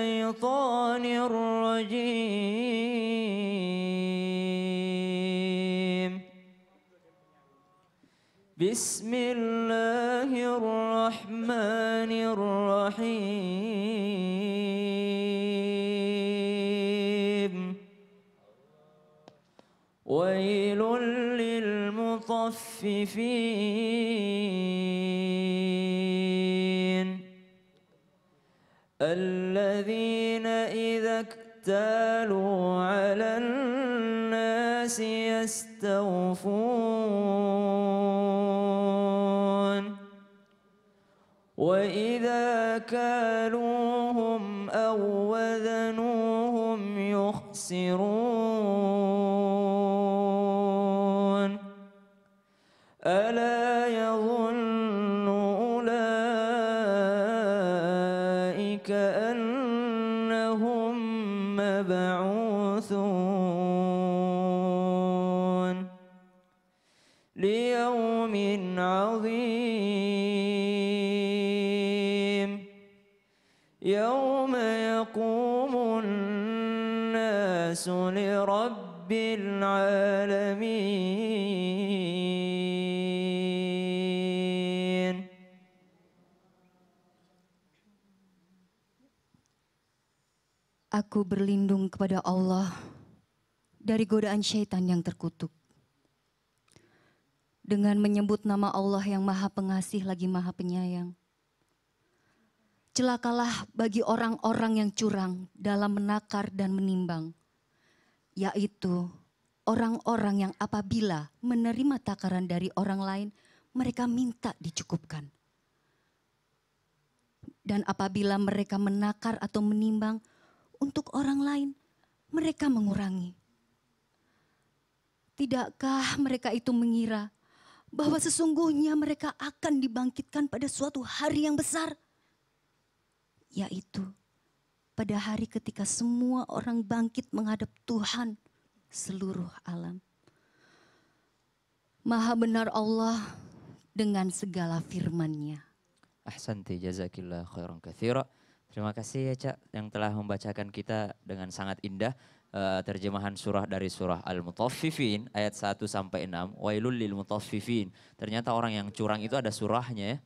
الشيطان الرجيم بسم الله الرحمن الرحيم ويل للمطففين الذين إذا اكتالوا على الناس يستوفون وإذا كالوهم أو وزنوهم يخسرون ألا يظن أولئك أنهم مبعوثون ليوم عظيم يوم يقوم الناس لرب العالمين. Aku berlindung kepada Allah dari godaan syaitan yang terkutuk. Dengan menyebut nama Allah yang Maha Pengasih lagi Maha Penyayang. Celakalah bagi orang-orang yang curang dalam menakar dan menimbang, yaitu orang-orang yang apabila menerima takaran dari orang lain, mereka minta dicukupkan. Dan apabila mereka menakar atau menimbang untuk orang lain, mereka mengurangi. Tidakkah mereka itu mengira bahwa sesungguhnya mereka akan dibangkitkan pada suatu hari yang besar? Yaitu pada hari ketika semua orang bangkit menghadap Tuhan seluruh alam. Maha benar Allah dengan segala firman-Nya. Ahsanti, jazakillah khairan katsira. Terima kasih ya Cak yang telah membacakan kita dengan sangat indah terjemahan surah dari surah Al-Mutaffifin ayat 1 sampai 6. Wailul lil mutaffifin. Ternyata orang yang curang itu ada surahnya ya.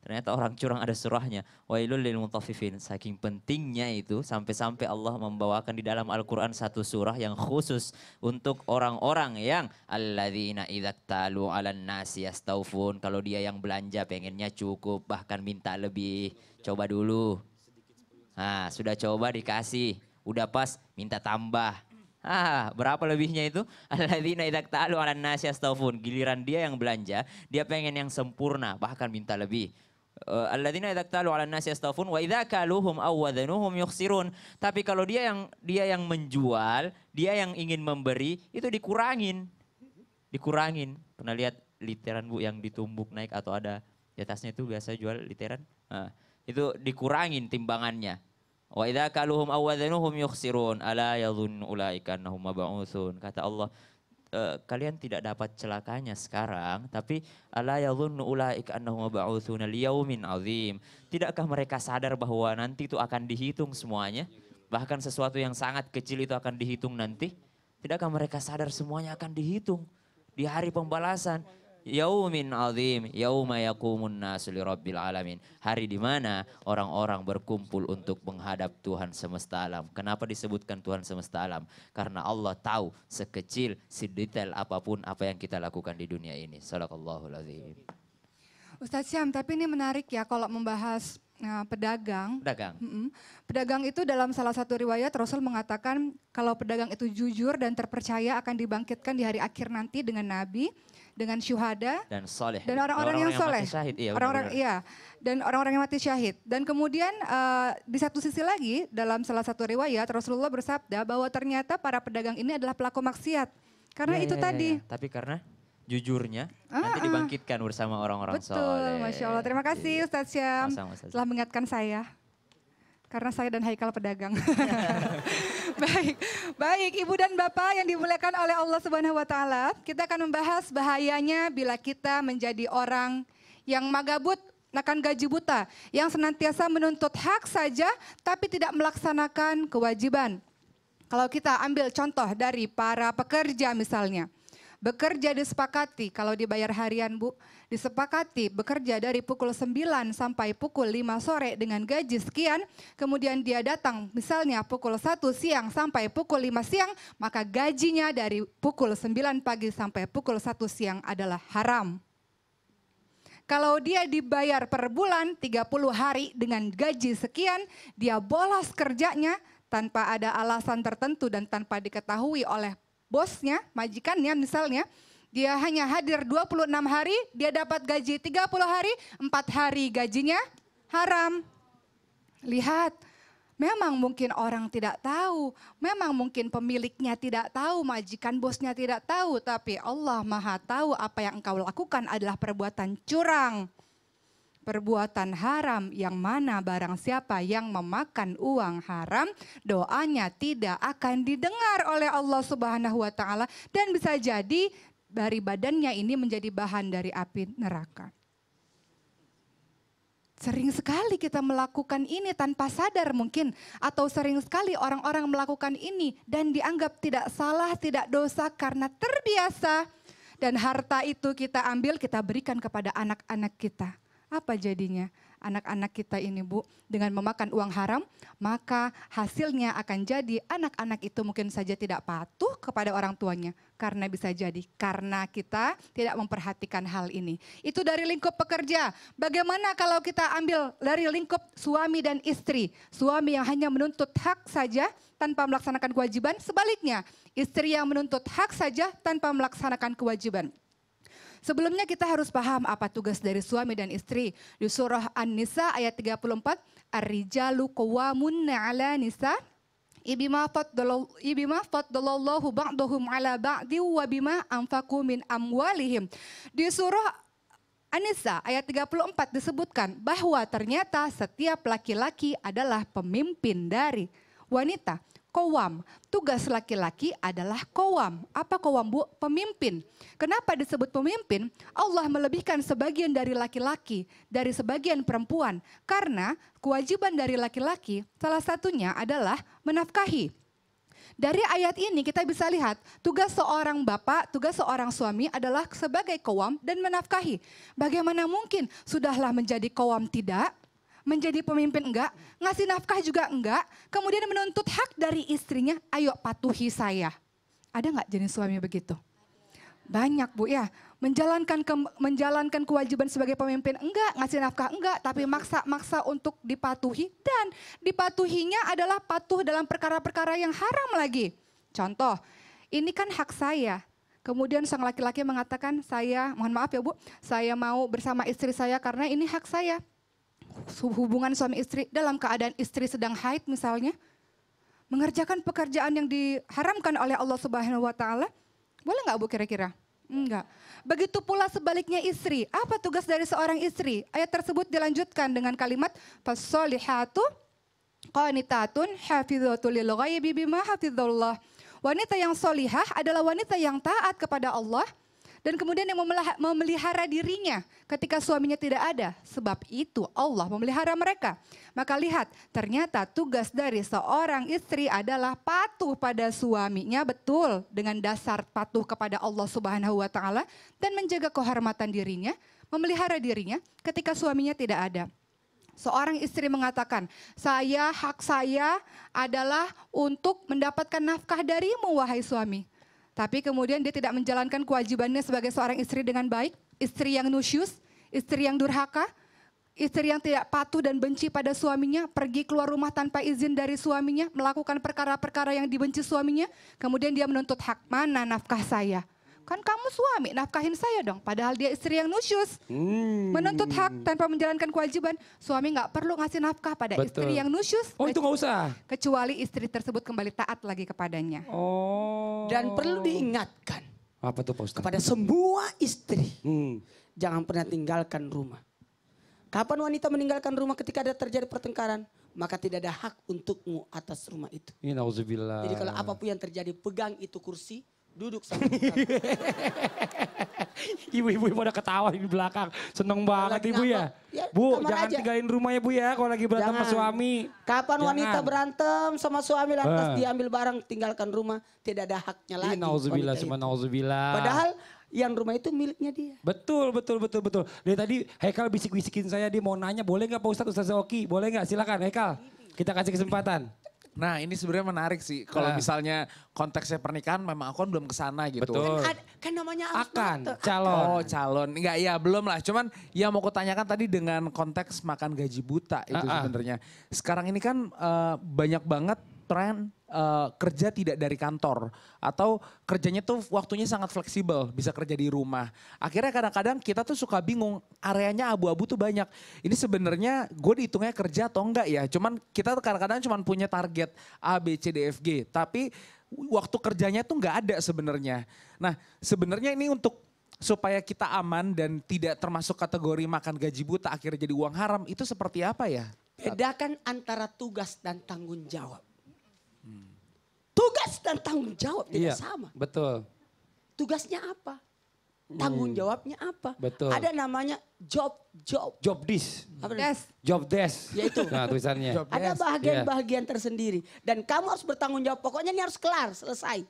Ternyata orang curang ada surahnya. Wailul lil mutaffifin. Saking pentingnya itu sampai-sampai Allah membawakan di dalam Al-Quran satu surah yang khusus untuk orang-orang yang alladzina idza talu 'alan nasi yastaufun. Kalau dia yang belanja pengennya cukup bahkan minta lebih. Coba dulu. Nah, sudah coba dikasih. Udah pas minta tambah. Berapa lebihnya itu? Alladzina idza talu 'alan nasi yastaufun. Giliran dia yang belanja, dia pengen yang sempurna bahkan minta lebih. Alladzina idza talu 'alan nasi yastaufun wa idza kaluhum aw wazanuhum yukhsirun. Tapi kalau dia yang menjual, dia yang ingin memberi, itu dikurangin. Dikurangin. Pernah lihat literan Bu yang ditumbuk naik atau ada di atasnya itu biasa jual literan? Itu dikurangin timbangannya. Wa idza kaluhum aw wazanuhum yukhsirun ala yadhunnu ulaika annahum mab'utsun. Kata Allah, kalian tidak dapat celakanya sekarang, tapi ala yadhunnu ulaika annahum mab'utsuna liyaumin azim. Tidakkah mereka sadar bahwa nanti itu akan dihitung semuanya? Bahkan sesuatu yang sangat kecil itu akan dihitung nanti. Tidakkah mereka sadar semuanya akan dihitung di hari pembalasan? Yaumin azim, yauma yaqumun nasu lirabbil alamin. Hari di mana orang-orang berkumpul untuk menghadap Tuhan semesta alam. Kenapa disebutkan Tuhan semesta alam? Karena Allah tahu sekecil, sedetail apapun apa yang kita lakukan di dunia ini. Shadaqallahul azim. Ustadz Syam, tapi ini menarik ya kalau membahas pedagang. Pedagang itu dalam salah satu riwayat Rasul mengatakan kalau pedagang itu jujur dan terpercaya akan dibangkitkan di hari akhir nanti dengan Nabi, dengan syuhada dan soleh, dan orang-orang yang soleh, dan orang-orang yang mati syahid. Dan kemudian di satu sisi lagi dalam salah satu riwayat Rasulullah bersabda bahwa ternyata para pedagang ini adalah pelaku maksiat karena tadi. Tapi karena jujurnya nanti dibangkitkan bersama orang-orang soleh. Betul, Masya Allah. Terima kasih Ustadz Syam telah mengingatkan saya. Karena saya dan Haikal pedagang. Baik, Ibu dan Bapak yang dimuliakan oleh Allah Subhanahu wa taala, kita akan membahas bahayanya bila kita menjadi orang yang magabut melaksanakan gaji buta, yang senantiasa menuntut hak saja tapi tidak melaksanakan kewajiban. Kalau kita ambil contoh dari para pekerja misalnya. Bekerja disepakati, kalau dibayar harian Bu, disepakati bekerja dari pukul 9 sampai pukul 5 sore dengan gaji sekian, kemudian dia datang misalnya pukul 1 siang sampai pukul 5 siang, maka gajinya dari pukul 9 pagi sampai pukul 1 siang adalah haram. Kalau dia dibayar per bulan 30 hari dengan gaji sekian, dia bolos kerjanya tanpa ada alasan tertentu dan tanpa diketahui oleh bosnya, majikannya misalnya, dia hanya hadir 26 hari, dia dapat gaji 30 hari, 4 hari gajinya haram. Lihat, memang mungkin orang tidak tahu, memang mungkin pemiliknya tidak tahu, majikan bosnya tidak tahu, tapi Allah Maha tahu apa yang engkau lakukan adalah perbuatan curang. Perbuatan haram yang mana barang siapa yang memakan uang haram, doanya tidak akan didengar oleh Allah Subhanahu wa taala dan bisa jadi dari badannya ini menjadi bahan dari api neraka. Sering sekali kita melakukan ini tanpa sadar mungkin, atau sering sekali orang-orang melakukan ini dan dianggap tidak salah, tidak dosa karena terbiasa, dan harta itu kita ambil, kita berikan kepada anak-anak kita. Apa jadinya anak-anak kita ini Bu, dengan memakan uang haram, maka hasilnya akan jadi anak-anak itu mungkin saja tidak patuh kepada orang tuanya. Karena bisa jadi, karena kita tidak memperhatikan hal ini. Itu dari lingkup pekerja. Bagaimana kalau kita ambil dari lingkup suami dan istri? Suami yang hanya menuntut hak saja tanpa melaksanakan kewajiban, sebaliknya istri yang menuntut hak saja tanpa melaksanakan kewajiban. Sebelumnya kita harus paham apa tugas dari suami dan istri. Di surah An-Nisa ayat 34, Ar-rijalu qawwamun 'ala nisa bima faddalallahu ba'dahum 'ala ba'di wa bima anfaqu min amwalihim. Di surah An-Nisa ayat 34 disebutkan bahwa ternyata setiap laki-laki adalah pemimpin dari wanita. Qawwam, tugas laki-laki adalah qawwam. Apa qawwam Bu? Pemimpin. Kenapa disebut pemimpin? Allah melebihkan sebagian dari laki-laki, dari sebagian perempuan. Karena kewajiban dari laki-laki salah satunya adalah menafkahi. Dari ayat ini kita bisa lihat tugas seorang bapak, tugas seorang suami adalah sebagai qawwam dan menafkahi. Bagaimana mungkin sudahlah menjadi qawwam tidak? Menjadi pemimpin enggak, ngasih nafkah juga enggak, kemudian menuntut hak dari istrinya, ayo patuhi saya. Ada enggak jenis suami begitu? Banyak Bu ya, menjalankan kewajiban sebagai pemimpin enggak, ngasih nafkah enggak, tapi maksa-maksa untuk dipatuhi dan dipatuhinya adalah patuh dalam perkara-perkara yang haram lagi. Contoh, ini kan hak saya. Kemudian sang laki-laki mengatakan, saya, mohon maaf ya Bu, saya mau bersama istri saya karena ini hak saya. Hubungan suami istri dalam keadaan istri sedang haid misalnya, mengerjakan pekerjaan yang diharamkan oleh Allah Subhanahu wa taala, boleh nggak Bu kira-kira? Enggak. Begitu pula sebaliknya istri. Apa tugas dari seorang istri? Ayat tersebut dilanjutkan dengan kalimat fassolihatu qanitatun hafizatul lil ghaibi bima hafizallah. Wanita yang solihah adalah wanita yang taat kepada Allah dan kemudian yang memelihara dirinya ketika suaminya tidak ada. Sebab itu Allah memelihara mereka. Maka lihat, ternyata tugas dari seorang istri adalah patuh pada suaminya, betul, dengan dasar patuh kepada Allah Subhanahu wa taala dan menjaga kehormatan dirinya, memelihara dirinya ketika suaminya tidak ada. Seorang istri mengatakan, hak saya adalah untuk mendapatkan nafkah darimu wahai suami. Tapi kemudian dia tidak menjalankan kewajibannya sebagai seorang istri dengan baik. Istri yang nusyus, istri yang durhaka, istri yang tidak patuh dan benci pada suaminya, pergi keluar rumah tanpa izin dari suaminya, melakukan perkara-perkara yang dibenci suaminya. Kemudian dia menuntut hak, mana nafkah saya? Kan kamu suami, nafkahin saya dong. Padahal dia istri yang nusyus. Menuntut hak tanpa menjalankan kewajiban. Suami nggak perlu ngasih nafkah pada istri yang nusyus. Oh itu nggak usah. Kecuali istri tersebut kembali taat lagi kepadanya. Oh. Dan perlu diingatkan. Apa tuh Pak Ustaz? Kepada semua istri. Jangan pernah tinggalkan rumah. Kapan wanita meninggalkan rumah ketika ada terjadi pertengkaran? Maka tidak ada hak untukmu atas rumah itu. Nauzubillah. Jadi kalau apapun yang terjadi, pegang itu kursi. Duduk sama kita. Ibu-ibu pada ketawa di belakang. Seneng banget Lagi ibu ya. ngambek. Ya, Bu, kamar jangan aja. tinggalin rumah ya bu ya kalau lagi berantem sama Jangan. suami. Kapan Jangan. wanita berantem sama suami lantas Ah. diambil barang tinggalkan rumah, tidak ada haknya lagi. Nauzubillah, wanita itu. cuma nauzubillah. Padahal yang rumah itu miliknya dia. Betul. Dari tadi Haikal bisik-bisikin saya, dia mau nanya, boleh nggak Pak Ustadz, Ustadz Oki? Boleh nggak? Silakan Haikal, kita kasih kesempatan. Nah ini sebenarnya menarik sih. Kalau misalnya konteksnya pernikahan memang aku kan belum kesana gitu. Betul. Kan namanya harus Akan, mateng. calon. Oh calon, enggak ya belum lah. Cuman yang mau kutanyakan tadi dengan konteks makan gaji buta itu sebenarnya. Sekarang ini kan banyak banget tren kerja tidak dari kantor. Atau kerjanya tuh waktunya sangat fleksibel, bisa kerja di rumah. Akhirnya kadang-kadang kita tuh suka bingung, areanya abu-abu tuh banyak. Ini sebenarnya gue dihitungnya kerja atau enggak ya. Cuman kita tuh kadang-kadang cuman punya target A, B, C, D, F, G. Tapi waktu kerjanya tuh nggak ada sebenarnya. Nah sebenarnya ini untuk supaya kita aman dan tidak termasuk kategori makan gaji buta akhirnya jadi uang haram, itu seperti apa ya? Bedakan antara tugas dan tanggung jawab. Tugas dan tanggung jawab tidak sama. Betul. Tugasnya apa? Tanggung jawabnya apa? Betul. Ada namanya job. Job desk. Apa Yes. Job desk. Ya itu. Nah tulisannya. Job Ada desk. bahagian-bahagian tersendiri. Dan kamu harus bertanggung jawab. Pokoknya ini harus kelar, selesai.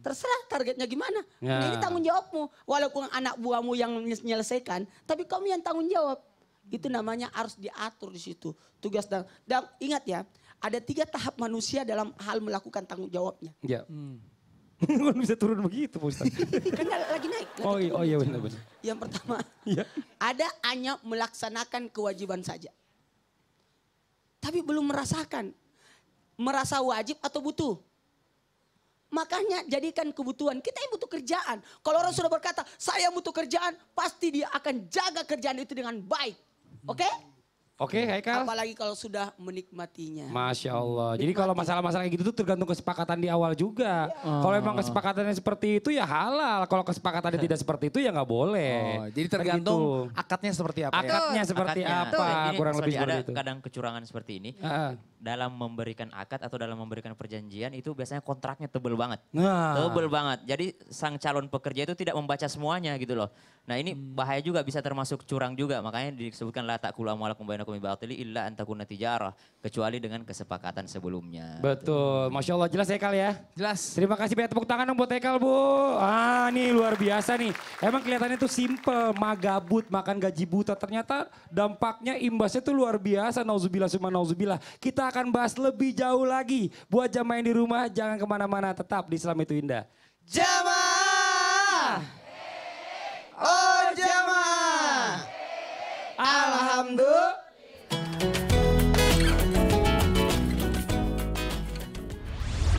Terserah targetnya gimana. Ya. Nah, ini tanggung jawabmu. Walaupun anak buahmu yang menyelesaikan, tapi kamu yang tanggung jawab. Itu namanya harus diatur di situ. Tugas dan ingat ya, ada 3 tahap manusia dalam hal melakukan tanggung jawabnya. Ya. Kan bisa turun begitu Pak Ustadz. Kan lagi naik. Oh iya benar. Yang pertama, Iya. ada hanya melaksanakan kewajiban saja. Tapi belum merasakan. Merasa wajib atau butuh. Makanya jadikan kebutuhan. Kita yang butuh kerjaan. Kalau orang sudah berkata, saya butuh kerjaan, pasti dia akan jaga kerjaan itu dengan baik. Oke? Oke Haikal. Apalagi kalau sudah menikmatinya. Masya Allah. Jadi kalau masalah-masalah kayak gitu tuh tergantung kesepakatan di awal juga. Kalau emang kesepakatannya seperti itu ya halal. Kalau kesepakatannya tidak seperti itu ya nggak boleh. Oh, jadi Kan tergantung gitu. akadnya seperti apa ya? Akadnya seperti Akadnya. apa, Ini kurang lebih ada seperti itu. kadang kecurangan seperti ini. Dalam memberikan akad atau dalam memberikan perjanjian itu biasanya kontraknya tebel banget. Nah. Tebel banget. Jadi sang calon pekerja itu tidak membaca semuanya gitu loh. Nah ini bahaya juga, bisa termasuk curang juga. Makanya disebutkan la ta'kulu amwalakum bainakum bil batili illa an takuna tijarah. Kecuali dengan kesepakatan sebelumnya. Betul. Masya Allah jelas Haikal ya. Jelas. Terima kasih, banyak tepuk tangan dong buat Haikal Bu. Ah nih luar biasa nih. Emang kelihatannya tuh simple, magabut, makan gaji buta. Ternyata dampaknya, imbasnya tuh luar biasa. Nauzubillah summa nauzubillah. Kita akan bahas lebih jauh lagi. Buat jamaah yang di rumah jangan kemana-mana, tetap di Islam itu Indah. Jamaah! Oh jamaah! Alhamdulillah.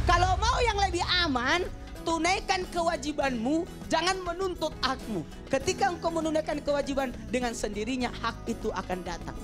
Kalau mau yang lebih aman, tunaikan kewajibanmu, jangan menuntut hakmu. Ketika engkau menunaikan kewajiban, dengan sendirinya hak itu akan datang.